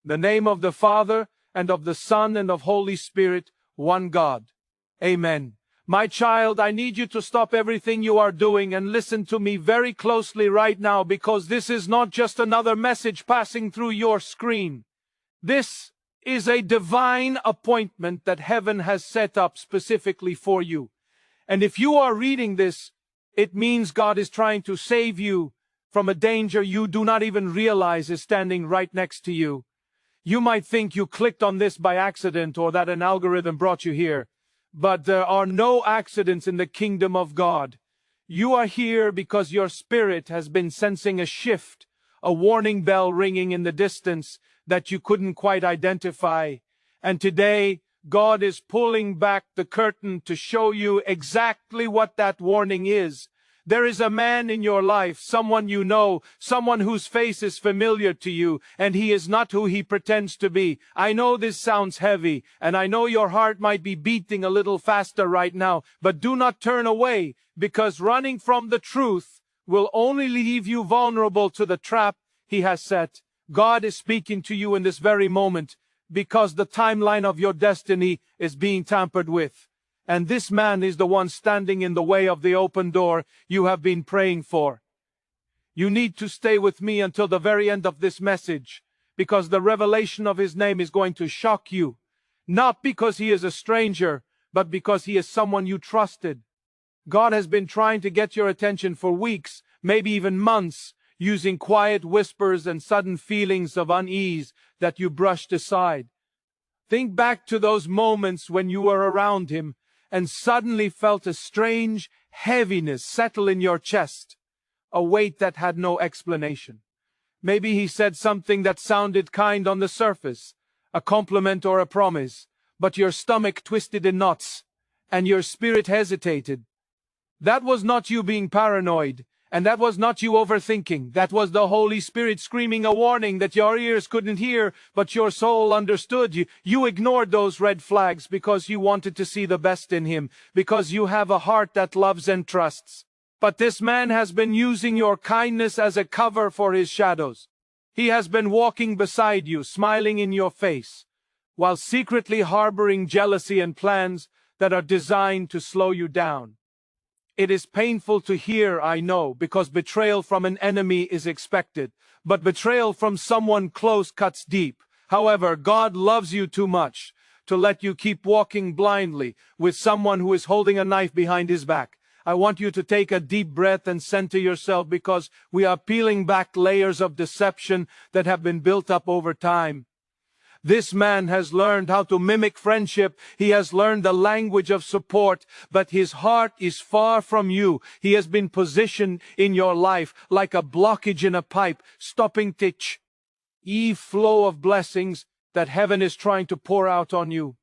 the name of the Father, and of the Son, and of Holy Spirit, one God. Amen. My child, I need you to stop everything you are doing and listen to me very closely right now, because this is not just another message passing through your screen. This is a divine appointment that heaven has set up specifically for you. And if you are reading this, it means God is trying to save you from a danger you do not even realize is standing right next to you. You might think you clicked on this by accident or that an algorithm brought you here. But there are no accidents in the kingdom of God. You are here because your spirit has been sensing a shift, a warning bell ringing in the distance that you couldn't quite identify. And today, God is pulling back the curtain to show you exactly what that warning is. There is a man in your life, someone you know, someone whose face is familiar to you, and he is not who he pretends to be. I know this sounds heavy, and I know your heart might be beating a little faster right now, but do not turn away, because running from the truth will only leave you vulnerable to the trap he has set. God is speaking to you in this very moment, because the timeline of your destiny is being tampered with. And this man is the one standing in the way of the open door you have been praying for. You need to stay with me until the very end of this message, because the revelation of his name is going to shock you. Not because he is a stranger, but because he is someone you trusted. God has been trying to get your attention for weeks, maybe even months, using quiet whispers and sudden feelings of unease that you brushed aside. Think back to those moments when you were around him and suddenly felt a strange heaviness settle in your chest, a weight that had no explanation. Maybe he said something that sounded kind on the surface, a compliment or a promise, but your stomach twisted in knots, and your spirit hesitated. That was not you being paranoid, and that was not you overthinking. That was the Holy Spirit screaming a warning that your ears couldn't hear, but your soul understood. You ignored those red flags because you wanted to see the best in him, because you have a heart that loves and trusts. But this man has been using your kindness as a cover for his shadows. He has been walking beside you, smiling in your face, while secretly harboring jealousy and plans that are designed to slow you down. It is painful to hear, I know, because betrayal from an enemy is expected, but betrayal from someone close cuts deep. However, God loves you too much to let you keep walking blindly with someone who is holding a knife behind his back. I want you to take a deep breath and center yourself, because we are peeling back layers of deception that have been built up over time. This man has learned how to mimic friendship. He has learned the language of support, but his heart is far from you. He has been positioned in your life like a blockage in a pipe, stopping the flow of blessings that heaven is trying to pour out on you.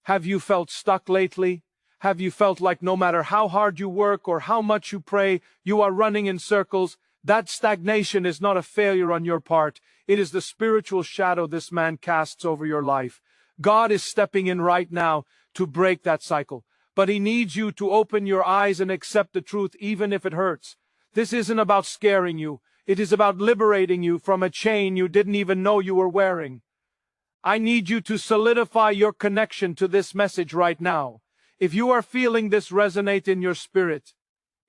Have you felt stuck lately? Have you felt like no matter how hard you work or how much you pray, you are running in circles? That stagnation is not a failure on your part. It is the spiritual shadow this man casts over your life. God is stepping in right now to break that cycle. But he needs you to open your eyes and accept the truth, even if it hurts. This isn't about scaring you. It is about liberating you from a chain you didn't even know you were wearing. I need you to solidify your connection to this message right now. If you are feeling this resonate in your spirit,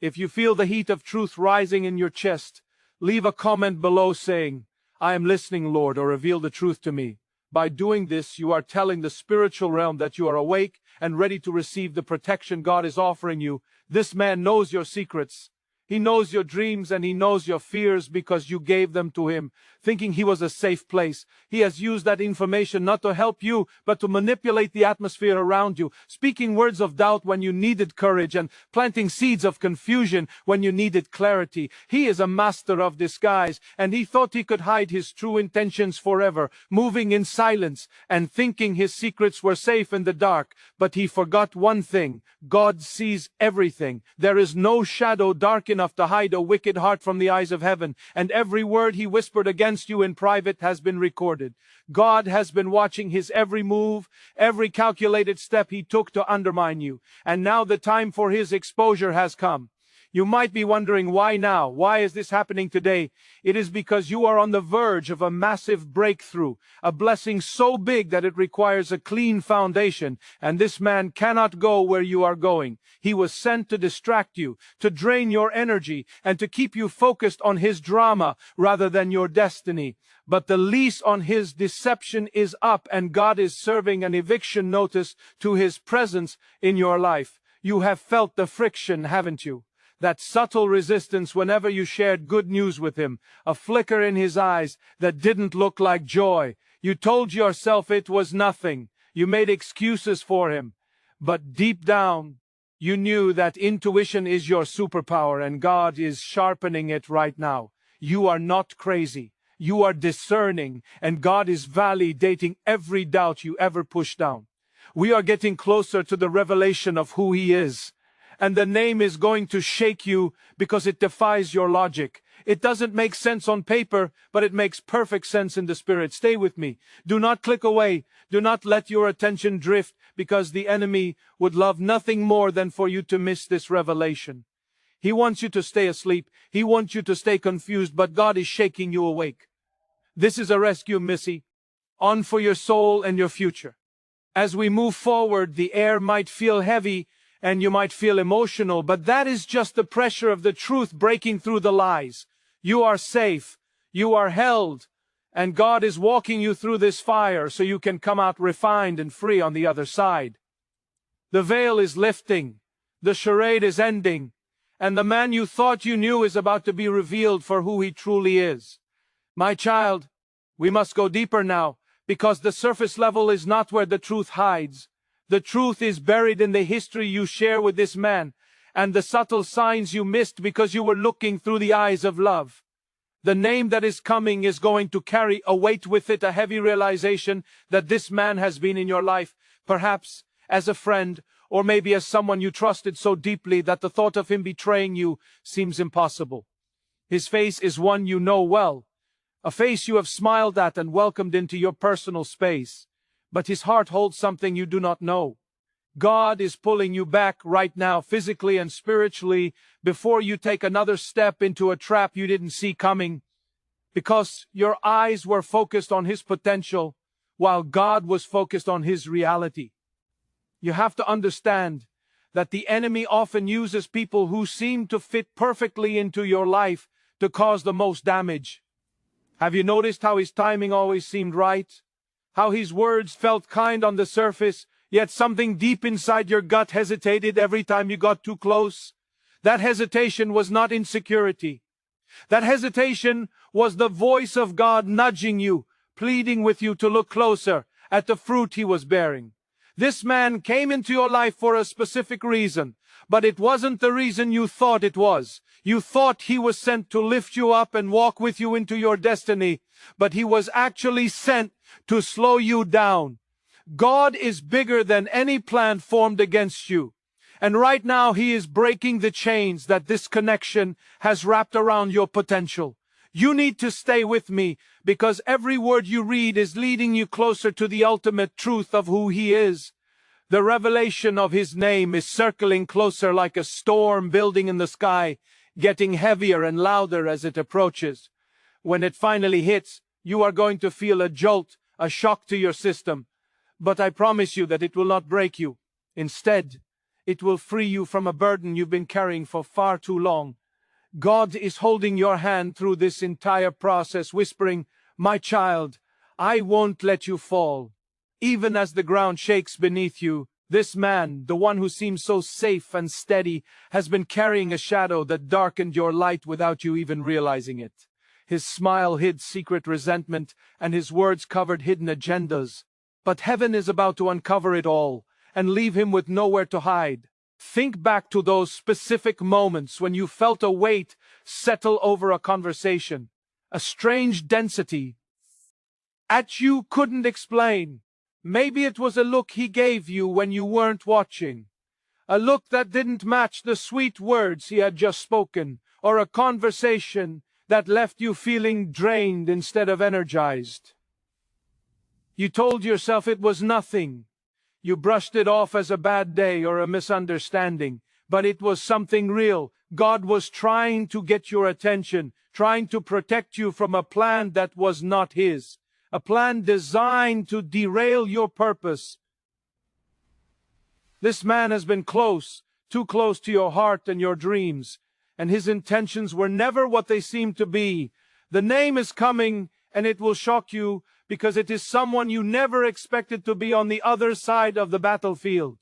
if you feel the heat of truth rising in your chest, leave a comment below saying, "I am listening, Lord," or "Reveal the truth to me." By doing this, you are telling the spiritual realm that you are awake and ready to receive the protection God is offering you. This man knows your secrets. He knows your dreams and he knows your fears because you gave them to him, thinking he was a safe place. He has used that information not to help you, but to manipulate the atmosphere around you, speaking words of doubt when you needed courage and planting seeds of confusion when you needed clarity. He is a master of disguise, and he thought he could hide his true intentions forever, moving in silence and thinking his secrets were safe in the dark. But he forgot one thing: God sees everything. There is no shadow dark enough to hide a wicked heart from the eyes of heaven, and every word he whispered against you in private has been recorded. God has been watching his every move, every calculated step he took to undermine you, and now the time for his exposure has come. You might be wondering why now? Why is this happening today? It is because you are on the verge of a massive breakthrough, a blessing so big that it requires a clean foundation, and this man cannot go where you are going. He was sent to distract you, to drain your energy, and to keep you focused on his drama rather than your destiny. But the lease on his deception is up, and God is serving an eviction notice to his presence in your life. You have felt the friction, haven't you? That subtle resistance whenever you shared good news with him, a flicker in his eyes that didn't look like joy. You told yourself it was nothing. You made excuses for him. But deep down, you knew that intuition is your superpower, and God is sharpening it right now. You are not crazy. You are discerning, and God is validating every doubt you ever pushed down. We are getting closer to the revelation of who he is. And the name is going to shake you because it defies your logic. It doesn't make sense on paper, but it makes perfect sense in the spirit. Stay with me. Do not click away. Do not let your attention drift, because the enemy would love nothing more than for you to miss this revelation. He wants you to stay asleep. He wants you to stay confused, but God is shaking you awake. This is a rescue, Missy. On for your soul and your future. As we move forward, the air might feel heavy, and you might feel emotional, but that is just the pressure of the truth breaking through the lies. You are safe, you are held, and God is walking you through this fire so you can come out refined and free on the other side. The veil is lifting, the charade is ending, and the man you thought you knew is about to be revealed for who he truly is. My child, we must go deeper now, because the surface level is not where the truth hides. The truth is buried in the history you share with this man, and the subtle signs you missed because you were looking through the eyes of love. The name that is coming is going to carry a weight with it, a heavy realization that this man has been in your life, perhaps as a friend, or maybe as someone you trusted so deeply that the thought of him betraying you seems impossible. His face is one you know well, a face you have smiled at and welcomed into your personal space. But his heart holds something you do not know. God is pulling you back right now, physically and spiritually, before you take another step into a trap you didn't see coming, because your eyes were focused on his potential, while God was focused on his reality. You have to understand that the enemy often uses people who seem to fit perfectly into your life to cause the most damage. Have you noticed how his timing always seemed right? How his words felt kind on the surface, yet something deep inside your gut hesitated every time you got too close? That hesitation was not insecurity. That hesitation was the voice of God nudging you, pleading with you to look closer at the fruit he was bearing. This man came into your life for a specific reason, but it wasn't the reason you thought it was. You thought he was sent to lift you up and walk with you into your destiny, but he was actually sent to slow you down. God is bigger than any plan formed against you. And right now he is breaking the chains that this connection has wrapped around your potential. You need to stay with me, because every word you read is leading you closer to the ultimate truth of who he is. The revelation of his name is circling closer like a storm building in the sky, getting heavier and louder as it approaches. When it finally hits, you are going to feel a jolt, a shock to your system. But I promise you that it will not break you. Instead, it will free you from a burden you've been carrying for far too long. God is holding your hand through this entire process, whispering, "My child, I won't let you fall." Even as the ground shakes beneath you, this man, the one who seems so safe and steady, has been carrying a shadow that darkened your light without you even realizing it. His smile hid secret resentment, and his words covered hidden agendas. But heaven is about to uncover it all, and leave him with nowhere to hide. Think back to those specific moments when you felt a weight settle over a conversation, a strange density that you couldn't explain. Maybe it was a look he gave you when you weren't watching, a look that didn't match the sweet words he had just spoken, or a conversation that left you feeling drained instead of energized. You told yourself it was nothing. You brushed it off as a bad day or a misunderstanding. but it was something real. God was trying to get your attention, trying to protect you from a plan that was not His, a plan designed to derail your purpose. This man has been close, too close to your heart and your dreams, and his intentions were never what they seemed to be. The name is coming, and it will shock you, because it is someone you never expected to be on the other side of the battlefield.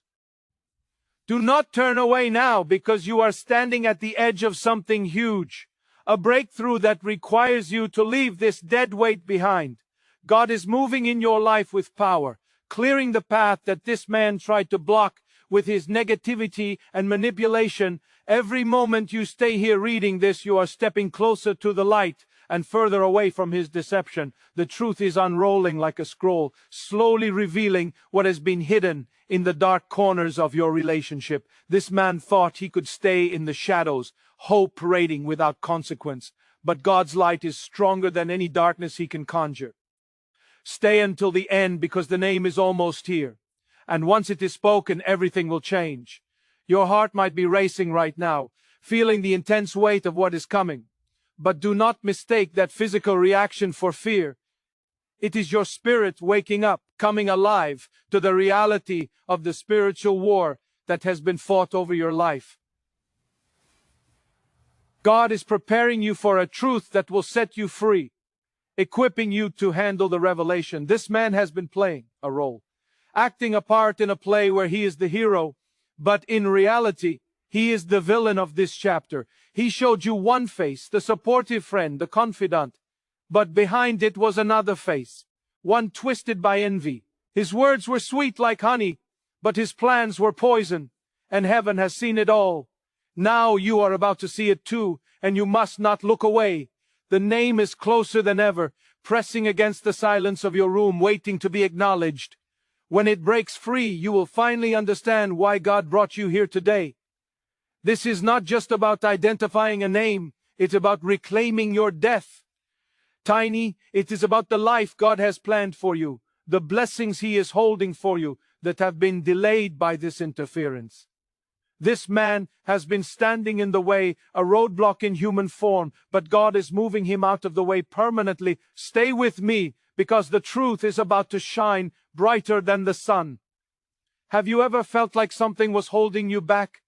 Do not turn away now, because you are standing at the edge of something huge, a breakthrough that requires you to leave this dead weight behind. God is moving in your life with power, clearing the path that this man tried to block with his negativity and manipulation. Every moment you stay here reading this, you are stepping closer to the light and further away from his deception. The truth is unrolling like a scroll, slowly revealing what has been hidden in the dark corners of your relationship. This man thought he could stay in the shadows, hope raiding without consequence. But God's light is stronger than any darkness He can conjure. Stay until the end, because the name is almost here. And once it is spoken, everything will change. Your heart might be racing right now, feeling the intense weight of what is coming. But do not mistake that physical reaction for fear. It is your spirit waking up, coming alive to the reality of the spiritual war that has been fought over your life. God is preparing you for a truth that will set you free, equipping you to handle the revelation. This man has been playing a role, acting a part in a play where he is the hero, but in reality, he is the villain of this chapter. He showed you one face, the supportive friend, the confidant, but behind it was another face, one twisted by envy. His words were sweet like honey, but his plans were poison, and heaven has seen it all. Now you are about to see it too, and you must not look away. The name is closer than ever, pressing against the silence of your room, waiting to be acknowledged. When it breaks free, you will finally understand why God brought you here today. This is not just about identifying a name, it's about reclaiming your death. Tiny, it is about the life God has planned for you, the blessings He is holding for you that have been delayed by this interference. This man has been standing in the way, a roadblock in human form, but God is moving him out of the way permanently. Stay with me, because the truth is about to shine brighter than the sun. Have you ever felt like something was holding you back?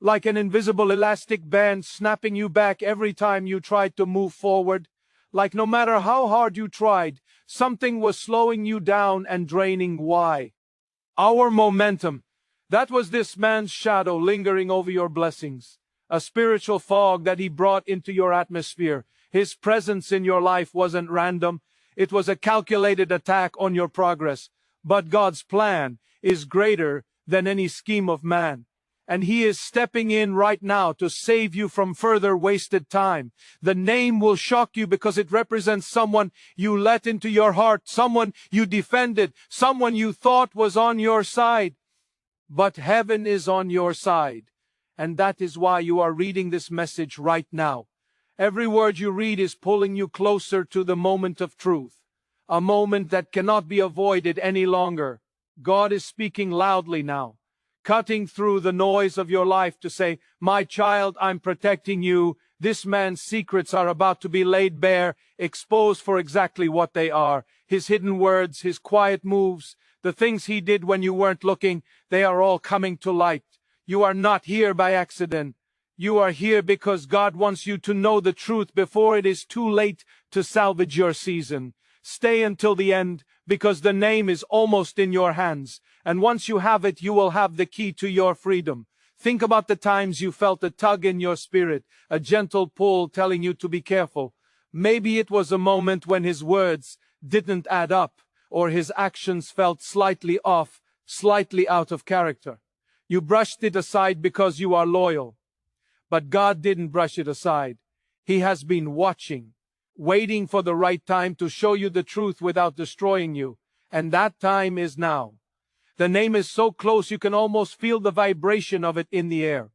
Like an invisible elastic band snapping you back every time you tried to move forward? Like no matter how hard you tried, something was slowing you down and draining. Why? Our momentum. That was this man's shadow lingering over your blessings. A spiritual fog that he brought into your atmosphere. His presence in your life wasn't random. It was a calculated attack on your progress. But God's plan is greater than any scheme of man. And He is stepping in right now to save you from further wasted time. The name will shock you because it represents someone you let into your heart, someone you defended, someone you thought was on your side. But heaven is on your side. And that is why you are reading this message right now. Every word you read is pulling you closer to the moment of truth. A moment that cannot be avoided any longer. God is speaking loudly now, cutting through the noise of your life to say, "My child, I'm protecting you." This man's secrets are about to be laid bare, exposed for exactly what they are. His hidden words, his quiet moves, the things he did when you weren't looking, they are all coming to light. You are not here by accident. You are here because God wants you to know the truth before it is too late to salvage your season. Stay until the end, because the name is almost in your hands. And once you have it, you will have the key to your freedom. Think about the times you felt a tug in your spirit, a gentle pull telling you to be careful. Maybe it was a moment when His words didn't add up, or His actions felt slightly off, slightly out of character. You brushed it aside because you are loyal. But God didn't brush it aside. He has been watching, waiting for the right time to show you the truth without destroying you. And that time is now. The name is so close you can almost feel the vibration of it in the air.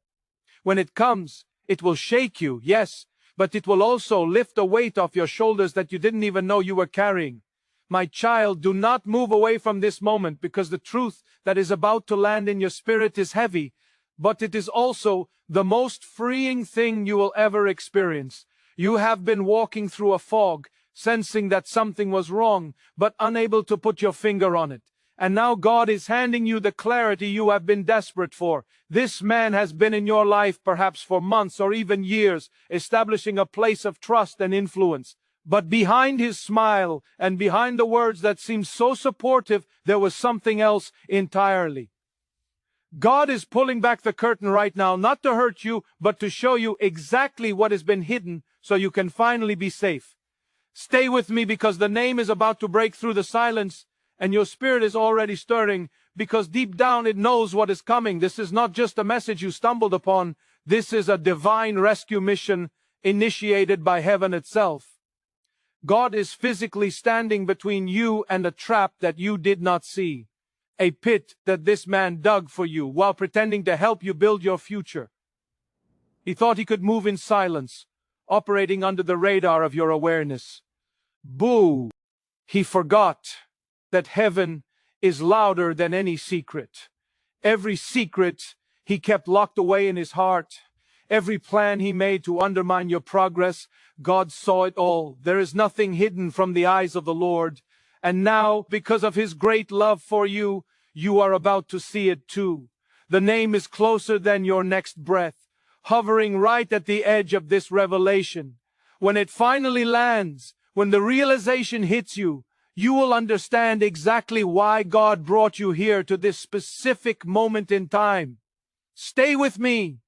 When it comes, it will shake you, yes, but it will also lift a weight off your shoulders that you didn't even know you were carrying. My child, do not move away from this moment, because the truth that is about to land in your spirit is heavy, but it is also the most freeing thing you will ever experience. You have been walking through a fog, sensing that something was wrong, but unable to put your finger on it. And now God is handing you the clarity you have been desperate for. This man has been in your life perhaps for months or even years, establishing a place of trust and influence. But behind his smile and behind the words that seemed so supportive, there was something else entirely. God is pulling back the curtain right now, not to hurt you, but to show you exactly what has been hidden so you can finally be safe. Stay with me because the name is about to break through the silence, and your spirit is already stirring because deep down it knows what is coming. This is not just a message you stumbled upon. This is a divine rescue mission initiated by heaven itself. God is physically standing between you and a trap that you did not see. A pit that this man dug for you while pretending to help you build your future. He thought he could move in silence, operating under the radar of your awareness. Boo! He forgot that heaven is louder than any secret. Every secret he kept locked away in his heart, every plan he made to undermine your progress, God saw it all. There is nothing hidden from the eyes of the Lord. And now, because of his great love for you, you are about to see it too. The name is closer than your next breath, hovering right at the edge of this revelation. When it finally lands, when the realization hits you, you will understand exactly why God brought you here to this specific moment in time. Stay with me.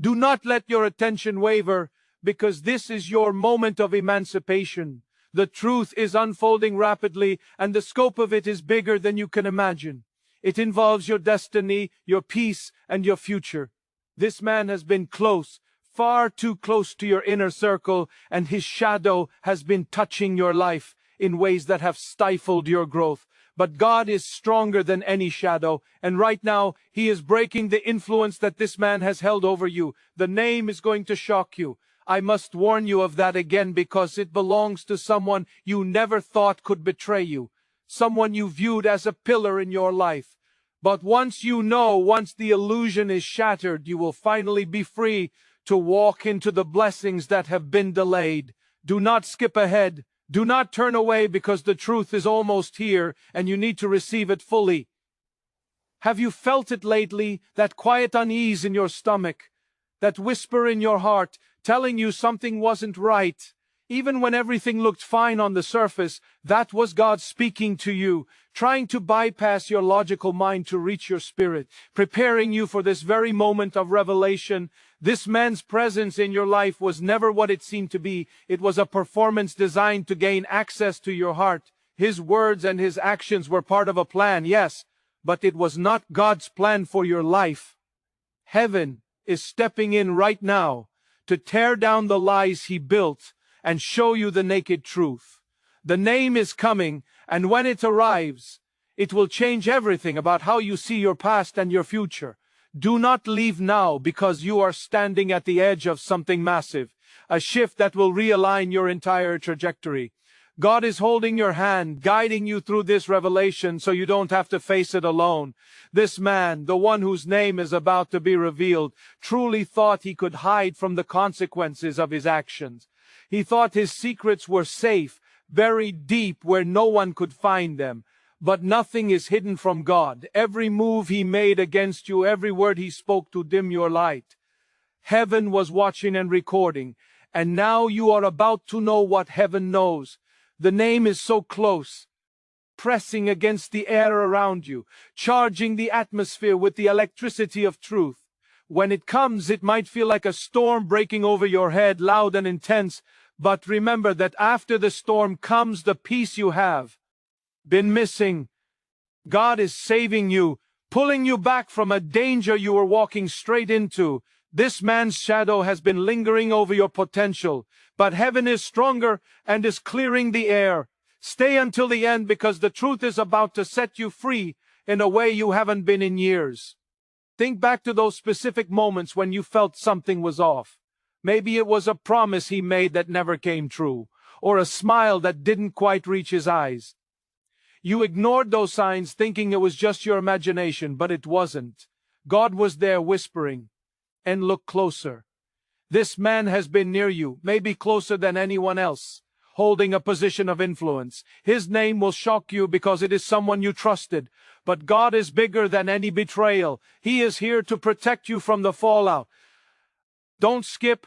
Do not let your attention waver, because this is your moment of emancipation. The truth is unfolding rapidly, and the scope of it is bigger than you can imagine. It involves your destiny, your peace, and your future. This man has been close, far too close to your inner circle, and his shadow has been touching your life in ways that have stifled your growth. But God is stronger than any shadow, and right now, he is breaking the influence that this man has held over you. The name is going to shock you. I must warn you of that again because it belongs to someone you never thought could betray you, someone you viewed as a pillar in your life. But once you know, once the illusion is shattered, you will finally be free to walk into the blessings that have been delayed. Do not skip ahead. Do not turn away because the truth is almost here and you need to receive it fully. Have you felt it lately, that quiet unease in your stomach, that whisper in your heart telling you something wasn't right? Even when everything looked fine on the surface, that was God speaking to you, trying to bypass your logical mind to reach your spirit, preparing you for this very moment of revelation. This man's presence in your life was never what it seemed to be. It was a performance designed to gain access to your heart. His words and his actions were part of a plan, yes, but it was not God's plan for your life. Heaven is stepping in right now to tear down the lies he built and show you the naked truth. The name is coming, and when it arrives, it will change everything about how you see your past and your future. Do not leave now because you are standing at the edge of something massive, a shift that will realign your entire trajectory. God is holding your hand, guiding you through this revelation so you don't have to face it alone. This man, the one whose name is about to be revealed, truly thought he could hide from the consequences of his actions. He thought his secrets were safe, buried deep where no one could find them. But nothing is hidden from God. Every move he made against you, every word he spoke to dim your light. Heaven was watching and recording, and now you are about to know what heaven knows. The name is so close, pressing against the air around you, charging the atmosphere with the electricity of truth. When it comes, it might feel like a storm breaking over your head, loud and intense. But remember that after the storm comes the peace you have been missing. God is saving you, pulling you back from a danger you were walking straight into. This man's shadow has been lingering over your potential, but heaven is stronger and is clearing the air. Stay until the end because the truth is about to set you free in a way you haven't been in years. Think back to those specific moments when you felt something was off. Maybe it was a promise he made that never came true, or a smile that didn't quite reach his eyes. You ignored those signs thinking it was just your imagination, but it wasn't. God was there whispering, "And look closer. This man has been near you, maybe closer than anyone else, holding a position of influence. His name will shock you because it is someone you trusted. But God is bigger than any betrayal. He is here to protect you from the fallout. Don't skip.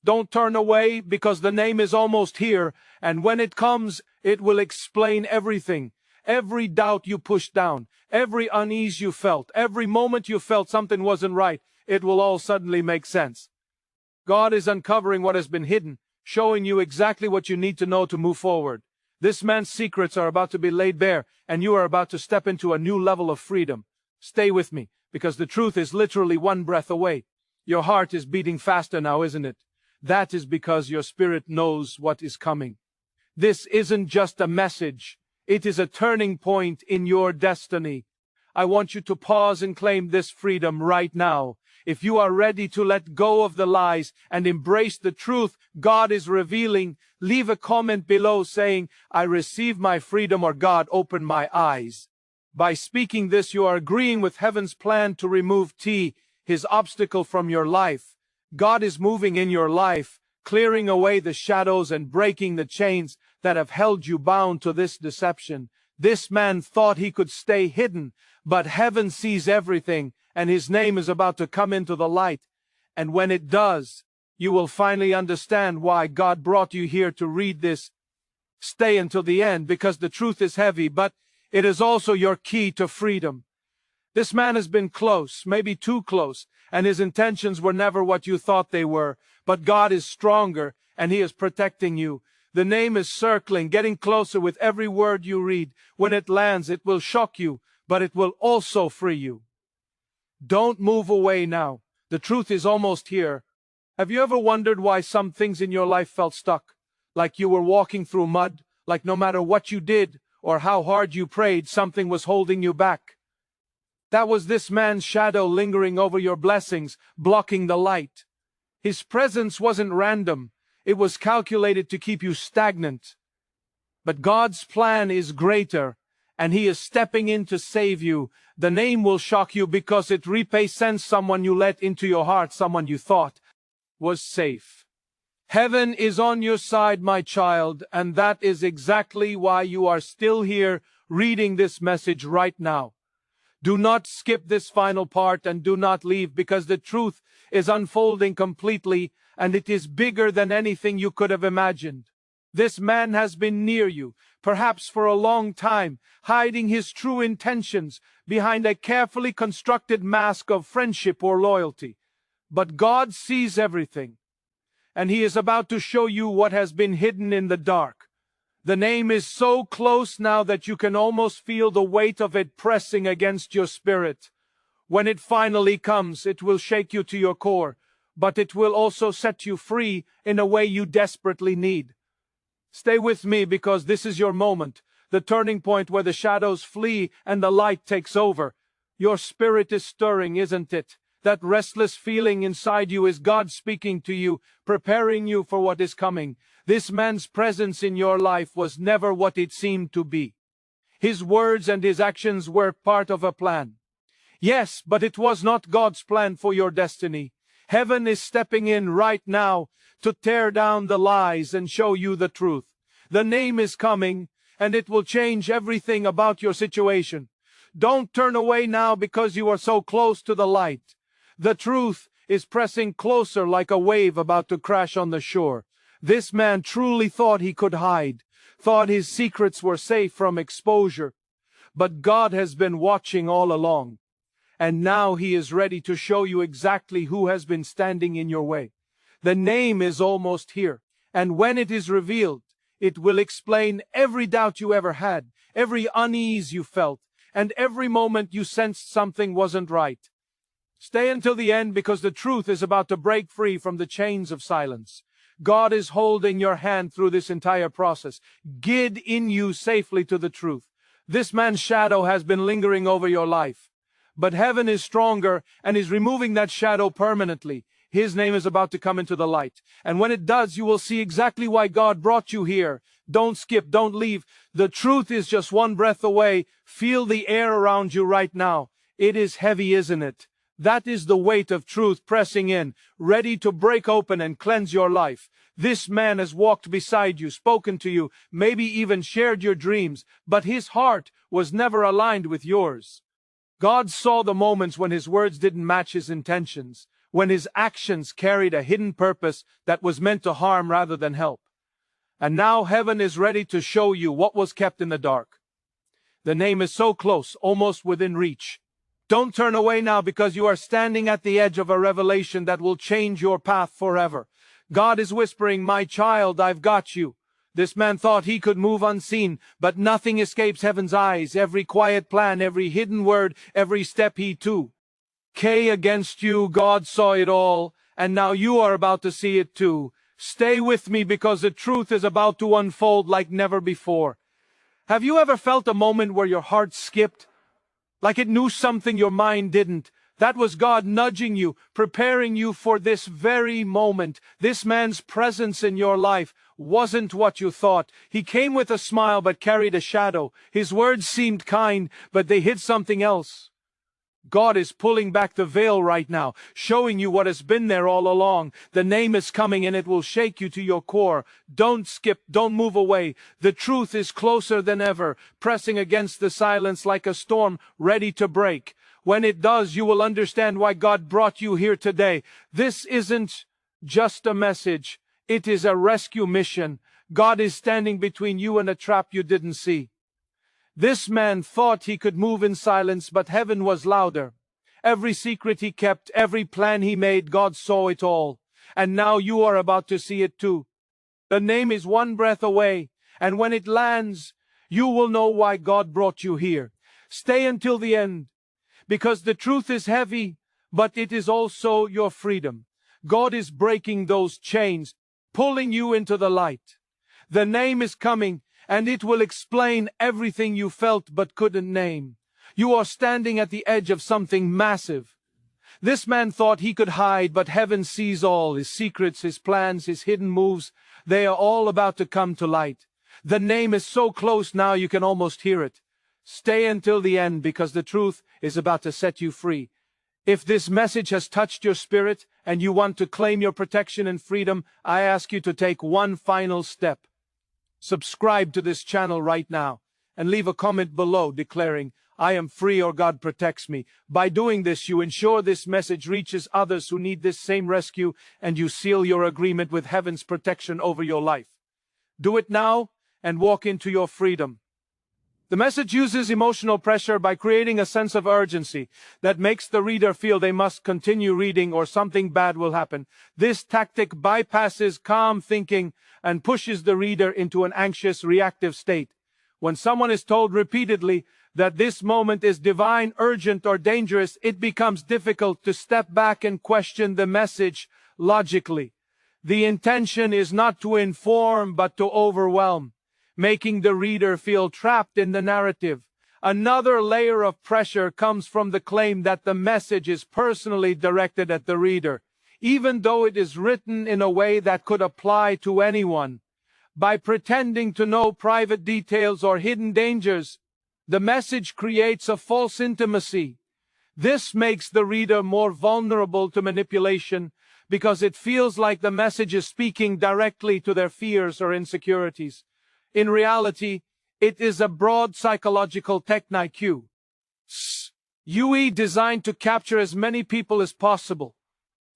Don't turn away, because the name is almost here, and when it comes, it will explain everything. Every doubt you pushed down, every unease you felt, every moment you felt something wasn't right, it will all suddenly make sense. God is uncovering what has been hidden, showing you exactly what you need to know to move forward. This man's secrets are about to be laid bare, and you are about to step into a new level of freedom. Stay with me, because the truth is literally one breath away. Your heart is beating faster now, isn't it? That is because your spirit knows what is coming. This isn't just a message. It is a turning point in your destiny. I want you to pause and claim this freedom right now. If you are ready to let go of the lies and embrace the truth God is revealing, leave a comment below saying, "I receive my freedom," or "God opened my eyes." By speaking this, you are agreeing with heaven's plan to remove his obstacle from your life. God is moving in your life, clearing away the shadows and breaking the chains that have held you bound to this deception. This man thought he could stay hidden, but heaven sees everything, and his name is about to come into the light. And when it does, you will finally understand why God brought you here to read this. Stay until the end, because the truth is heavy, but it is also your key to freedom. This man has been close, maybe too close, and his intentions were never what you thought they were. But God is stronger, and he is protecting you. The name is circling, getting closer with every word you read. When it lands, it will shock you, but it will also free you. Don't move away now. The truth is almost here. Have you ever wondered why some things in your life felt stuck? Like you were walking through mud, like no matter what you did or how hard you prayed, something was holding you back. That was this man's shadow lingering over your blessings, blocking the light. His presence wasn't random. It was calculated to keep you stagnant. But God's plan is greater, and he is stepping in to save you. The name will shock you because it represents someone you let into your heart, someone you thought was safe. Heaven is on your side, my child, and that is exactly why you are still here reading this message right now. Do not skip this final part and do not leave, because the truth is unfolding completely, and it is bigger than anything you could have imagined. This man has been near you, perhaps for a long time, hiding his true intentions behind a carefully constructed mask of friendship or loyalty. But God sees everything, and he is about to show you what has been hidden in the dark. The name is so close now that you can almost feel the weight of it pressing against your spirit. When it finally comes, it will shake you to your core, but it will also set you free in a way you desperately need. Stay with me, because this is your moment, the turning point where the shadows flee and the light takes over. Your spirit is stirring, isn't it? That restless feeling inside you is God speaking to you, preparing you for what is coming. This man's presence in your life was never what it seemed to be. His words and his actions were part of a plan. Yes, but it was not God's plan for your destiny. Heaven is stepping in right now to tear down the lies and show you the truth. The name is coming, and it will change everything about your situation. Don't turn away now because you are so close to the light. The truth is pressing closer like a wave about to crash on the shore. This man truly thought he could hide, thought his secrets were safe from exposure. But God has been watching all along, and now he is ready to show you exactly who has been standing in your way. The name is almost here, and when it is revealed, it will explain every doubt you ever had, every unease you felt, and every moment you sensed something wasn't right. Stay until the end, because the truth is about to break free from the chains of silence. God is holding your hand through this entire process, guiding you safely to the truth. This man's shadow has been lingering over your life, but heaven is stronger and is removing that shadow permanently. His name is about to come into the light, and when it does, you will see exactly why God brought you here. Don't skip, don't leave. The truth is just one breath away. Feel the air around you right now. It is heavy, isn't it? That is the weight of truth pressing in, ready to break open and cleanse your life. This man has walked beside you, spoken to you, maybe even shared your dreams, but his heart was never aligned with yours. God saw the moments when his words didn't match his intentions, when his actions carried a hidden purpose that was meant to harm rather than help. And now heaven is ready to show you what was kept in the dark. The name is so close, almost within reach. Don't turn away now, because you are standing at the edge of a revelation that will change your path forever. God is whispering, "My child, I've got you." This man thought he could move unseen, but nothing escapes heaven's eyes. Every quiet plan, every hidden word, every step he took. Against you, God saw it all, and now you are about to see it too. Stay with me, because the truth is about to unfold like never before. Have you ever felt a moment where your heart skipped? Like it knew something your mind didn't? That was God nudging you, preparing you for this very moment. This man's presence in your life wasn't what you thought. He came with a smile but carried a shadow. His words seemed kind, but they hid something else. God is pulling back the veil right now, showing you what has been there all along. The name is coming, and it will shake you to your core. Don't skip, don't move away. The truth is closer than ever, pressing against the silence like a storm ready to break. When it does, you will understand why God brought you here today. This isn't just a message. It is a rescue mission. God is standing between you and a trap you didn't see. This man thought he could move in silence, but heaven was louder. Every secret he kept, every plan he made, God saw it all. And now you are about to see it too. The name is one breath away, and when it lands, you will know why God brought you here. Stay until the end, because the truth is heavy, but it is also your freedom. God is breaking those chains, pulling you into the light. The name is coming, and it will explain everything you felt but couldn't name. You are standing at the edge of something massive. This man thought he could hide, but heaven sees all. His secrets, his plans, his hidden moves, they are all about to come to light. The name is so close now you can almost hear it. Stay until the end, because the truth is about to set you free. If this message has touched your spirit and you want to claim your protection and freedom, I ask you to take one final step. Subscribe to this channel right now and leave a comment below declaring, "I am free," or "God protects me." By doing this, you ensure this message reaches others who need this same rescue, and you seal your agreement with heaven's protection over your life. Do it now and walk into your freedom. The message uses emotional pressure by creating a sense of urgency that makes the reader feel they must continue reading or something bad will happen. This tactic bypasses calm thinking and pushes the reader into an anxious, reactive state. When someone is told repeatedly that this moment is divine, urgent, or dangerous, it becomes difficult to step back and question the message logically. The intention is not to inform, but to overwhelm, making the reader feel trapped in the narrative. Another layer of pressure comes from the claim that the message is personally directed at the reader, even though it is written in a way that could apply to anyone. By pretending to know private details or hidden dangers, the message creates a false intimacy. This makes the reader more vulnerable to manipulation, because it feels like the message is speaking directly to their fears or insecurities. In reality, it is a broad psychological technique UE designed to capture as many people as possible.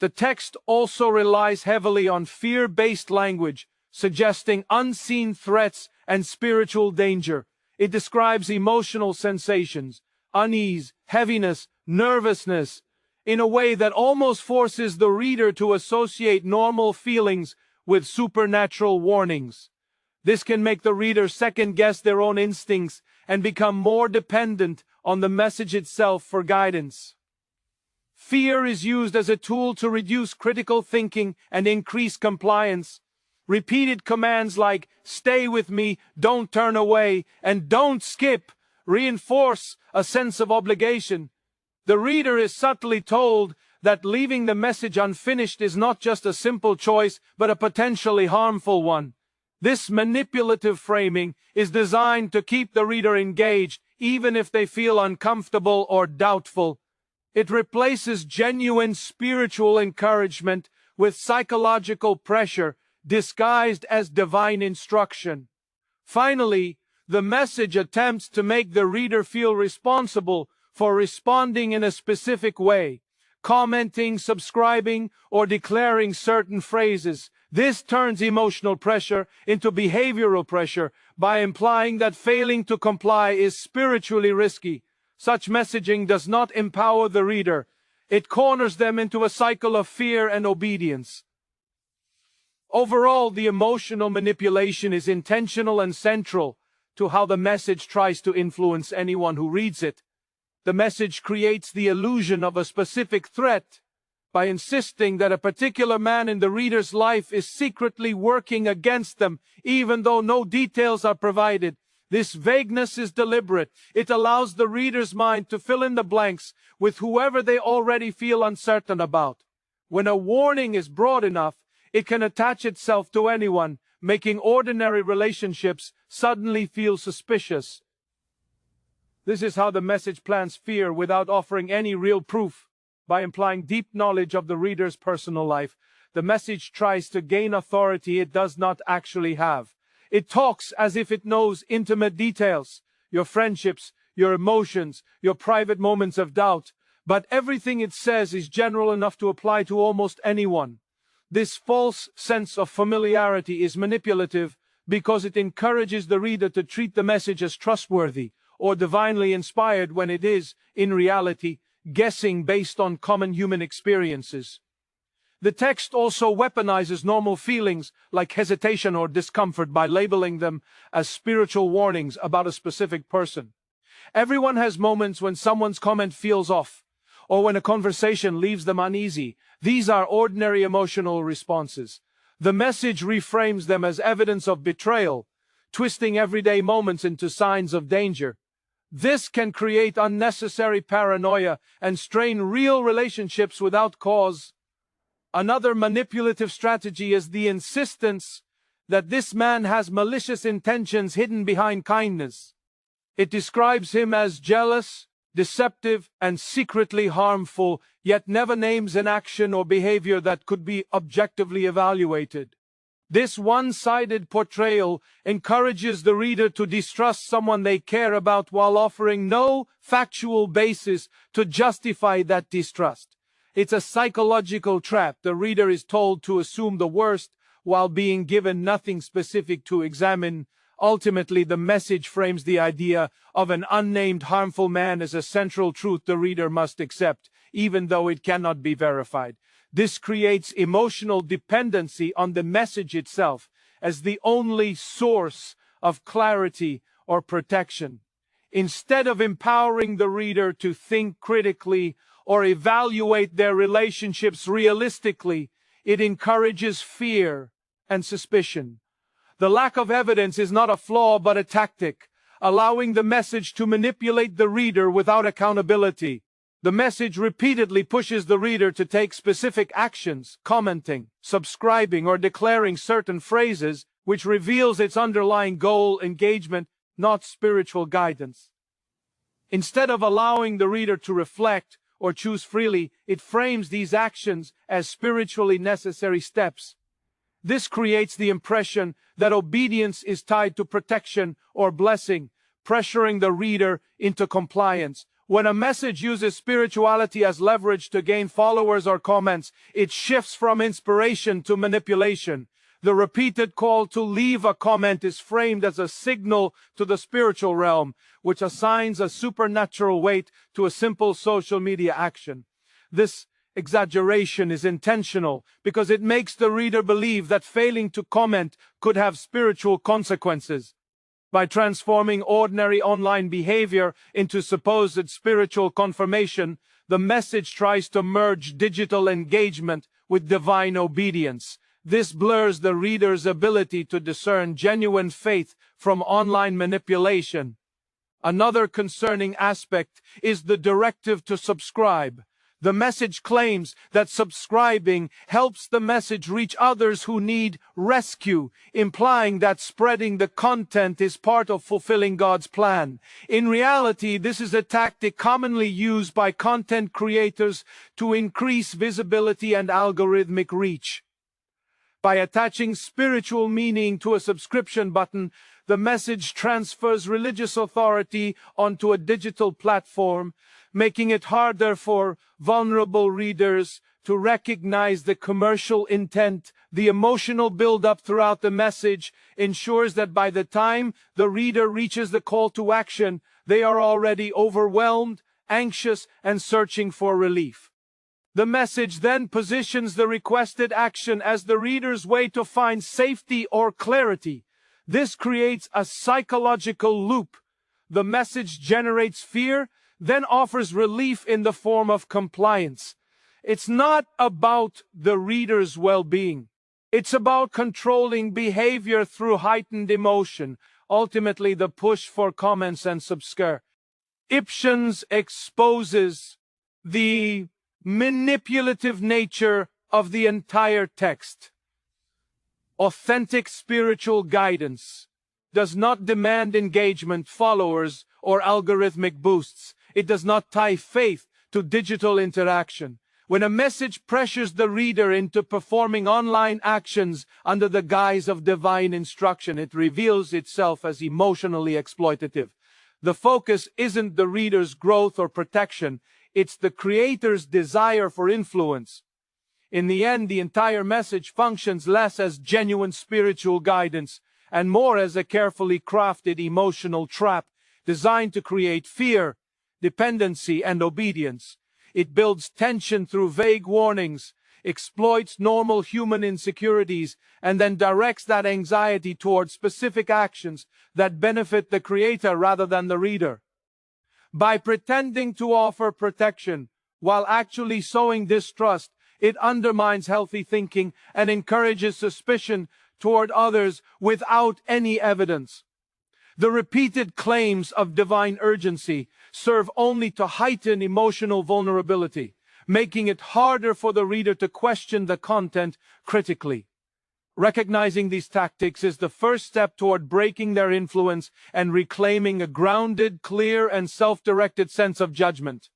The text also relies heavily on fear-based language, suggesting unseen threats and spiritual danger. It describes emotional sensations, unease, heaviness, nervousness, in a way that almost forces the reader to associate normal feelings with supernatural warnings. This can make the reader second-guess their own instincts and become more dependent on the message itself for guidance. Fear is used as a tool to reduce critical thinking and increase compliance. Repeated commands like, "Stay with me," "Don't turn away," and "Don't skip" reinforce a sense of obligation. The reader is subtly told that leaving the message unfinished is not just a simple choice, but a potentially harmful one. This manipulative framing is designed to keep the reader engaged, even if they feel uncomfortable or doubtful. It replaces genuine spiritual encouragement with psychological pressure disguised as divine instruction. Finally, the message attempts to make the reader feel responsible for responding in a specific way, commenting, subscribing, or declaring certain phrases. This turns emotional pressure into behavioral pressure by implying that failing to comply is spiritually risky. Such messaging does not empower the reader. It corners them into a cycle of fear and obedience. Overall, the emotional manipulation is intentional and central to how the message tries to influence anyone who reads it. The message creates the illusion of a specific threat by insisting that a particular man in the reader's life is secretly working against them, even though no details are provided. This vagueness is deliberate. It allows the reader's mind to fill in the blanks with whoever they already feel uncertain about. When a warning is broad enough, it can attach itself to anyone, making ordinary relationships suddenly feel suspicious. This is how the message plants fear without offering any real proof. By implying deep knowledge of the reader's personal life, the message tries to gain authority it does not actually have. It talks as if it knows intimate details, your friendships, your emotions, your private moments of doubt, but everything it says is general enough to apply to almost anyone. This false sense of familiarity is manipulative because it encourages the reader to treat the message as trustworthy or divinely inspired when it is, in reality, guessing based on common human experiences. The text also weaponizes normal feelings like hesitation or discomfort by labeling them as spiritual warnings about a specific person. Everyone has moments when someone's comment feels off, or when a conversation leaves them uneasy. These are ordinary emotional responses. The message reframes them as evidence of betrayal, twisting everyday moments into signs of danger. This can create unnecessary paranoia and strain real relationships without cause. Another manipulative strategy is the insistence that this man has malicious intentions hidden behind kindness. It describes him as jealous, deceptive, and secretly harmful, yet never names an action or behavior that could be objectively evaluated. This one-sided portrayal encourages the reader to distrust someone they care about while offering no factual basis to justify that distrust. It's a psychological trap. The reader is told to assume the worst while being given nothing specific to examine. Ultimately, the message frames the idea of an unnamed harmful man as a central truth the reader must accept, even though it cannot be verified. This creates emotional dependency on the message itself as the only source of clarity or protection. Instead of empowering the reader to think critically or evaluate their relationships realistically, it encourages fear and suspicion. The lack of evidence is not a flaw but a tactic, allowing the message to manipulate the reader without accountability. The message repeatedly pushes the reader to take specific actions, commenting, subscribing, or declaring certain phrases, which reveals its underlying goal, engagement, not spiritual guidance. Instead of allowing the reader to reflect or choose freely, it frames these actions as spiritually necessary steps. This creates the impression that obedience is tied to protection or blessing, pressuring the reader into compliance. When a message uses spirituality as leverage to gain followers or comments, it shifts from inspiration to manipulation. The repeated call to leave a comment is framed as a signal to the spiritual realm, which assigns a supernatural weight to a simple social media action. This exaggeration is intentional because it makes the reader believe that failing to comment could have spiritual consequences. By transforming ordinary online behavior into supposed spiritual confirmation, the message tries to merge digital engagement with divine obedience. This blurs the reader's ability to discern genuine faith from online manipulation. Another concerning aspect is the directive to subscribe. The message claims that subscribing helps the message reach others who need rescue, implying that spreading the content is part of fulfilling God's plan. In reality, this is a tactic commonly used by content creators to increase visibility and algorithmic reach. By attaching spiritual meaning to a subscription button, the message transfers religious authority onto a digital platform, making it harder for vulnerable readers to recognize the commercial intent. The emotional build-up throughout the message ensures that by the time the reader reaches the call to action, they are already overwhelmed, anxious, and searching for relief. The message then positions the requested action as the reader's way to find safety or clarity. This creates a psychological loop. The message generates fear, then offers relief in the form of compliance. It's not about the reader's well-being. It's about controlling behavior through heightened emotion, ultimately the push for comments and subscriptions exposes the manipulative nature of the entire text. Authentic spiritual guidance does not demand engagement, followers, or algorithmic boosts. It does not tie faith to digital interaction. When a message pressures the reader into performing online actions under the guise of divine instruction, it reveals itself as emotionally exploitative. The focus isn't the reader's growth or protection, it's the creator's desire for influence. In the end, the entire message functions less as genuine spiritual guidance and more as a carefully crafted emotional trap designed to create fear, dependency, and obedience. It builds tension through vague warnings, exploits normal human insecurities, and then directs that anxiety towards specific actions that benefit the creator rather than the reader. By pretending to offer protection while actually sowing distrust, it undermines healthy thinking and encourages suspicion toward others without any evidence. The repeated claims of divine urgency serve only to heighten emotional vulnerability, making it harder for the reader to question the content critically. Recognizing these tactics is the first step toward breaking their influence and reclaiming a grounded, clear, and self-directed sense of judgment.